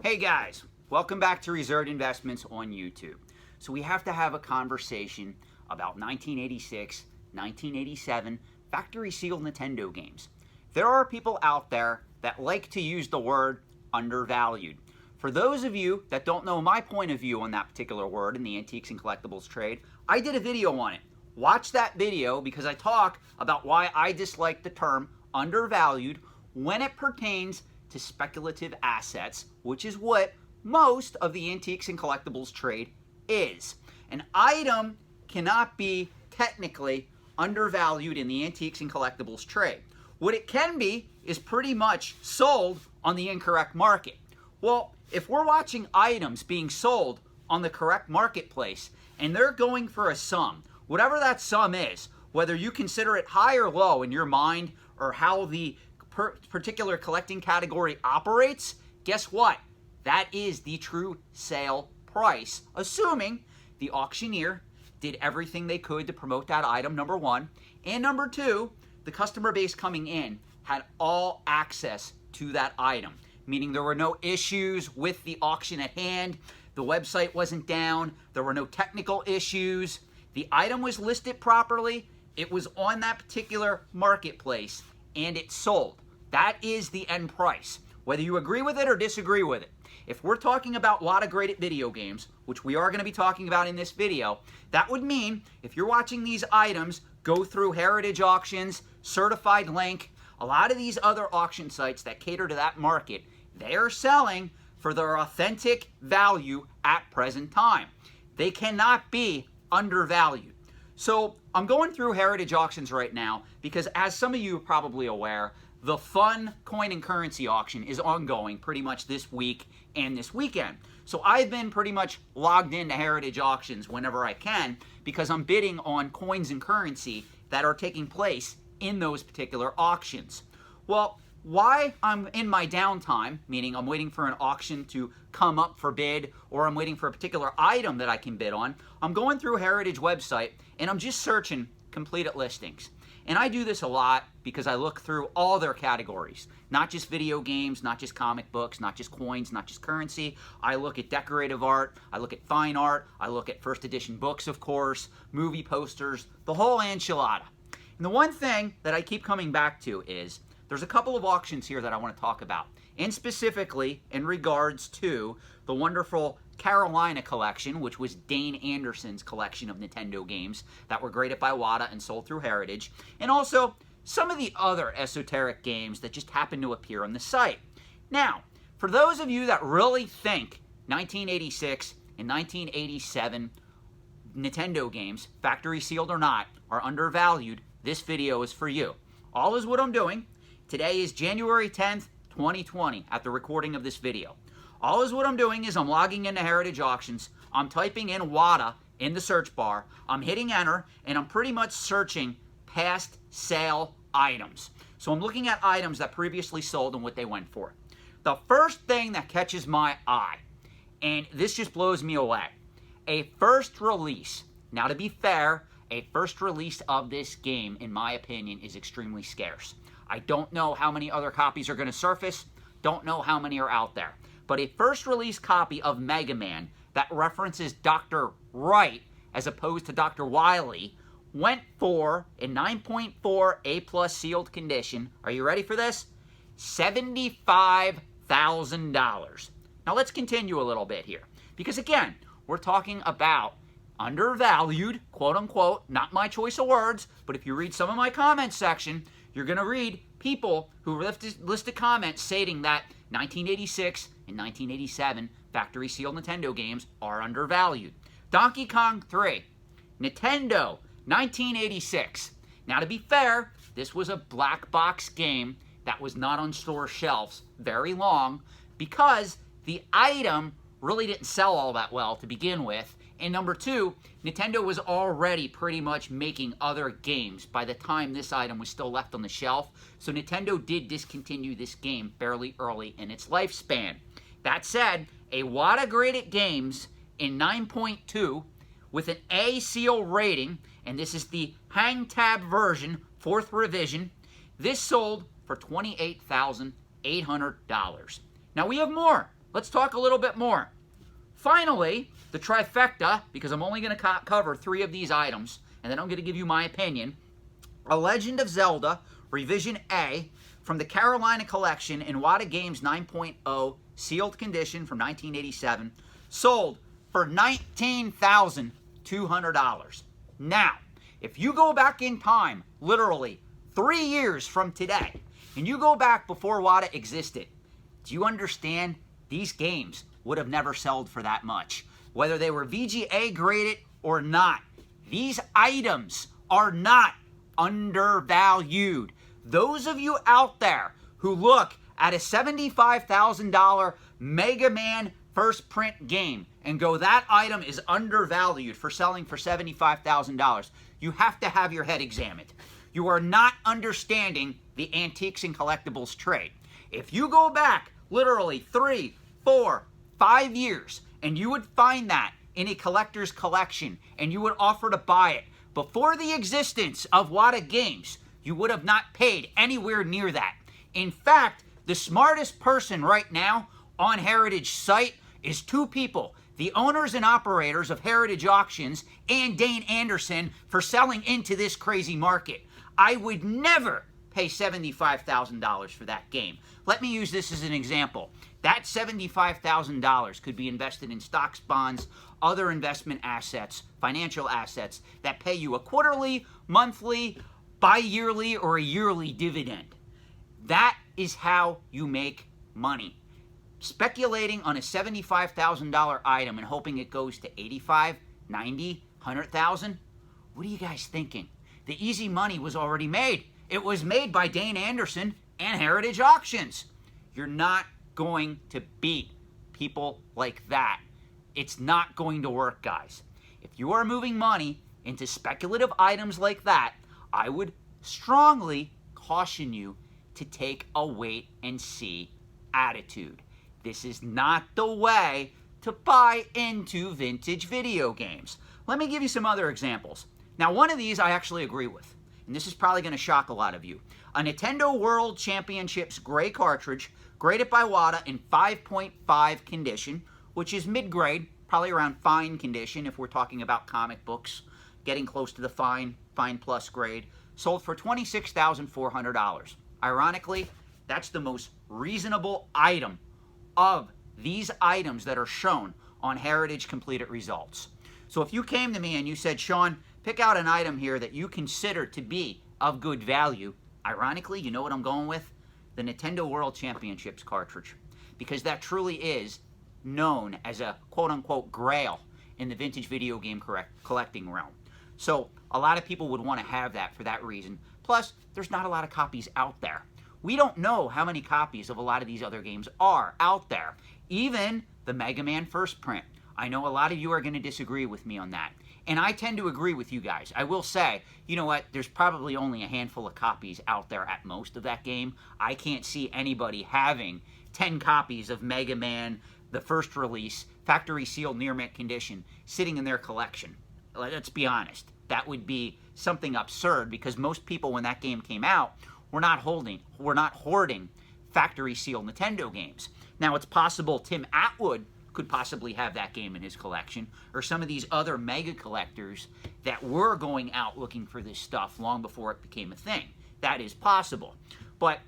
Hey guys, welcome back to Reserved Investments on YouTube. So we have to have a conversation about 1986, 1987 factory sealed Nintendo games. There are people out there that like to use the word undervalued. For those of you that don't know my point of view on that particular word in the antiques and collectibles trade, I did a video on it. Watch that video because I talk about why I dislike the term undervalued when it pertains to speculative assets, which is what most of the antiques and collectibles trade is. An item cannot be technically undervalued in the antiques and collectibles trade. What it can be is pretty much sold on the incorrect market. Well, if we're watching items being sold on the correct marketplace and they're going for a sum, whatever that sum is, whether you consider it high or low in your mind or how the particular collecting category operates, guess what? That is the true sale price, assuming the auctioneer did everything they could to promote that item, number one, and number two, the customer base coming in had all access to that item, meaning there were no issues with the auction at hand, the website wasn't down, there were no technical issues, the item was listed properly, it was on that particular marketplace, and it sold. That is the end price, whether you agree with it or disagree with it. If we're talking about WATA graded video games, which we are going to be talking about in this video, that would mean if you're watching these items go through heritage auctions, certified link, a lot of these other auction sites that cater to that market, they are selling for their authentic value at present time. They cannot be undervalued. So I'm going through heritage auctions right now because, as some of you are probably aware, the Fun Coin and Currency auction is ongoing pretty much this week and this weekend. So I've been pretty much logged into heritage auctions whenever I can because I'm bidding on coins and currency that are taking place in those particular auctions. Well, why I'm in my downtime, meaning I'm waiting for an auction to come up for bid or I'm waiting for a particular item that I can bid on, I'm going through Heritage website and I'm just searching completed listings. And I do this a lot because I look through all their categories, not just video games, not just comic books, not just coins, not just currency. I look at decorative art, I look at fine art, I look at first edition books, of course, movie posters, the whole enchilada. And the one thing that I keep coming back to is there's a couple of auctions here that I want to talk about, and specifically in regards to the wonderful Carolina collection, which was Dane Anderson's collection of Nintendo games that were graded by WATA and sold through Heritage, and also some of the other esoteric games that just happened to appear on the site. Now, for those of you that really think 1986 and 1987 Nintendo games, factory sealed or not, are undervalued, this video is for you. All is what I'm doing. Today is January 10th, 2020 at the recording of this video. All is what I'm doing is I'm logging into Heritage Auctions, I'm typing in WATA in the search bar, I'm hitting enter, and I'm pretty much searching past sale items. So I'm looking at items that previously sold and what they went for. The first thing that catches my eye, and this just blows me away, a first release. Now, to be fair, a first release of this game, in my opinion, is extremely scarce. I don't know how many other copies are going to surface, don't know how many are out there. But a first release copy of Mega Man that references Dr. Wright as opposed to Dr. Wily went for, in 9.4 A+ sealed condition, are you ready for this? $75,000. Now let's continue a little bit here. Because again, we're talking about undervalued, quote unquote, not my choice of words, but if you read some of my comments section, you're going to read people who listed comments stating that 1986 and 1987 factory sealed Nintendo games are undervalued. Donkey Kong 3, Nintendo, 1986. Now, to be fair, this was a black box game that was not on store shelves very long because the item really didn't sell all that well to begin with. And number two, Nintendo was already pretty much making other games by the time this item was still left on the shelf. So Nintendo did discontinue this game fairly early in its lifespan. That said, a WATA graded games in 9.2 with an A seal rating, and this is the hang tab version, 4th revision, this sold for $28,800. Now we have more. let's talk a little bit more. Finally, the trifecta, because I'm only going to cover 3 of these items, and then I'm going to give you my opinion. A Legend of Zelda Revision A from the Carolina Collection in WATA Games 9.0, sealed condition from 1987, sold for $19,200. Now, if you go back in time, literally 3 years from today, and you go back before WATA existed, do you understand these games would have never sold for that much? Whether they were VGA graded or not, these items are not undervalued. Those of you out there who look at a $75,000 Mega Man first print game and go, that item is undervalued for selling for $75,000, you have to have your head examined. You are not understanding the antiques and collectibles trade. If you go back literally 3, 4, 5 years and you would find that in a collector's collection and you would offer to buy it before the existence of WATA Games, you would have not paid anywhere near that. In fact, the smartest person right now on Heritage site is 2 people, the owners and operators of Heritage Auctions and Dane Anderson, for selling into this crazy market. I would never pay $75,000 for that game. Let me use this as an example. That $75,000 could be invested in stocks, bonds, other investment assets, financial assets that pay you a quarterly, monthly, bi-yearly, or a yearly dividend. That is how you make money. Speculating on a $75,000 item and hoping it goes to 85, 90, 100,000? What are you guys thinking? The easy money was already made. It was made by Dane Anderson and Heritage Auctions. You're not going to beat people like that. It's not going to work, guys. If you are moving money into speculative items like that, I would strongly caution you to take a wait and see attitude. This is not the way to buy into vintage video games. Let me give you some other examples. Now, one of these I actually agree with, and this is probably going to shock a lot of you. A Nintendo World Championships gray cartridge, graded by WATA in 5.5 condition, which is mid-grade, probably around fine condition if we're talking about comic books, getting close to the fine plus grade, sold for $26,400. Ironically, that's the most reasonable item of these items that are shown on Heritage Completed Results. So if you came to me and you said, Sean, pick out an item here that you consider to be of good value, ironically, you know what I'm going with? The Nintendo World Championships cartridge. Because that truly is known as a quote-unquote grail in the vintage video game collecting realm. So a lot of people would want to have that for that reason. Plus, there's not a lot of copies out there. We don't know how many copies of a lot of these other games are out there. Even the Mega Man first print. I know a lot of you are going to disagree with me on that. And I tend to agree with you guys. I will say, you know what, there's probably only a handful of copies out there at most of that game. I can't see anybody having 10 copies of Mega Man, the first release, factory sealed near mint condition, sitting in their collection. Let's be honest. That would be something absurd because most people, when that game came out, were not hoarding factory sealed Nintendo games. Now, it's possible Tim Atwood could possibly have that game in his collection, or some of these other mega collectors that were going out looking for this stuff long before it became a thing. That is possible. But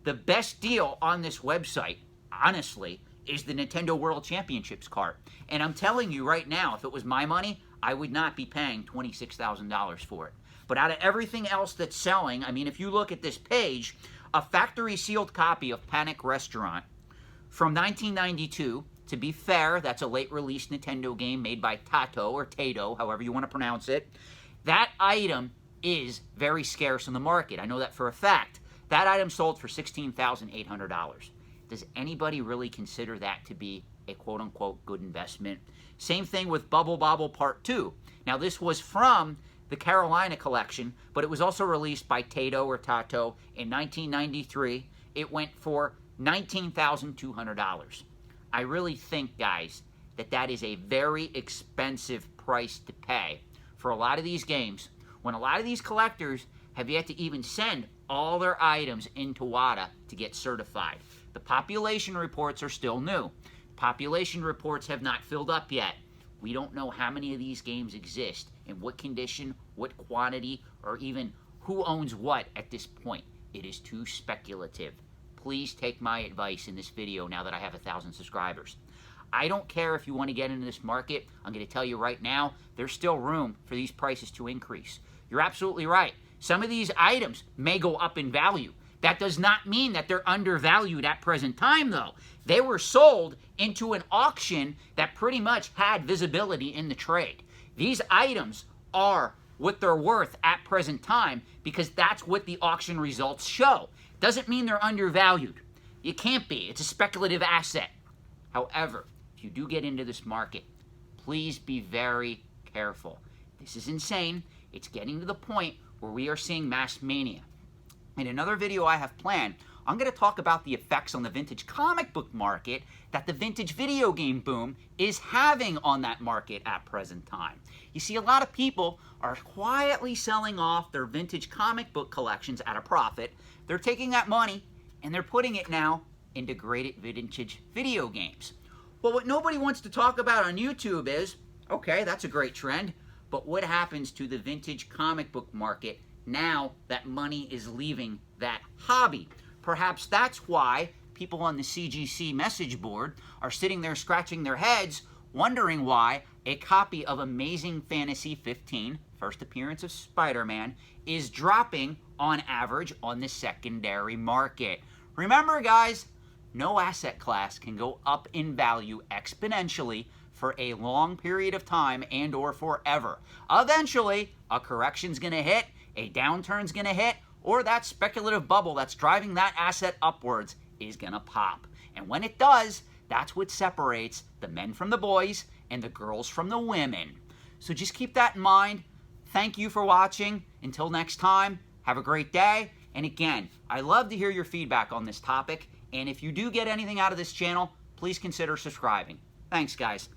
the best deal on this website, honestly, is the Nintendo World Championships cart. And I'm telling you right now, if it was my money, I would not be paying $26,000 for it. But out of everything else that's selling, I mean, if you look at this page, a factory sealed copy of Panic Restaurant from 1992, to be fair, that's a late release Nintendo game made by Tato or Tato, however you want to pronounce it. That item is very scarce in the market. I know that for a fact. That item sold for $16,800. Does anybody really consider that to be a quote-unquote good investment? Same thing with Bubble Bobble Part 2. Now, this was from the Carolina collection, but it was also released by Tato or Tato in 1993. It went for $19,200. I really think, guys, that is a very expensive price to pay for a lot of these games when a lot of these collectors have yet to even send all their items into WATA to get certified. The population reports are still new. Population reports have not filled up yet. We don't know how many of these games exist, in what condition, what quantity, or even who owns what at this point. It is too speculative. Please take my advice in this video now that I have 1,000 subscribers. I don't care if you want to get into this market. I'm going to tell you right now, there's still room for these prices to increase. You're absolutely right. Some of these items may go up in value. That does not mean that they're undervalued at present time, though. They were sold into an auction that pretty much had visibility in the trade. These items are what they're worth at present time because that's what the auction results show. Doesn't mean they're undervalued. You can't be. It's a speculative asset. However, if you do get into this market, please be very careful. This is insane. It's getting to the point where we are seeing mass mania. In another video I have planned, I'm going to talk about the effects on the vintage comic book market that the vintage video game boom is having on that market at present time. You see, a lot of people are quietly selling off their vintage comic book collections at a profit. They're taking that money and they're putting it now into graded vintage video games. Well, what nobody wants to talk about on YouTube is, okay, that's a great trend, but what happens to the vintage comic book market now that money is leaving that hobby? Perhaps that's why people on the CGC message board are sitting there scratching their heads, wondering why a copy of Amazing Fantasy 15, first appearance of Spider-Man, is dropping on average on the secondary market. Remember, guys, no asset class can go up in value exponentially for a long period of time and or forever. Eventually, a correction's going to hit, a downturn's going to hit, or that speculative bubble that's driving that asset upwards is going to pop. And when it does, that's what separates the men from the boys and the girls from the women. So just keep that in mind. Thank you for watching. Until next time, have a great day. And again, I love to hear your feedback on this topic. And if you do get anything out of this channel, please consider subscribing. Thanks, guys.